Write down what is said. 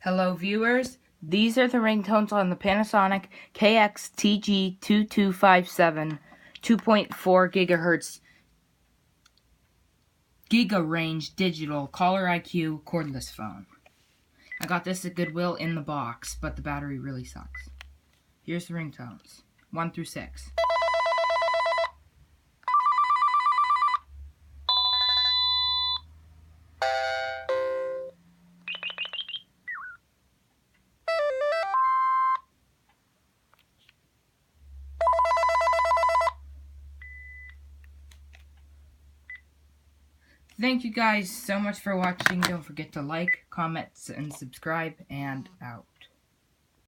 Hello viewers, these are the ringtones on the Panasonic KX-TG2257 2.4 gigahertz Giga Range Digital Caller IQ cordless phone. I got this at Goodwill in the box, but the battery really sucks. Here's the ringtones, 1 through 6. Thank you guys so much for watching. Don't forget to like, comment, and subscribe, and out.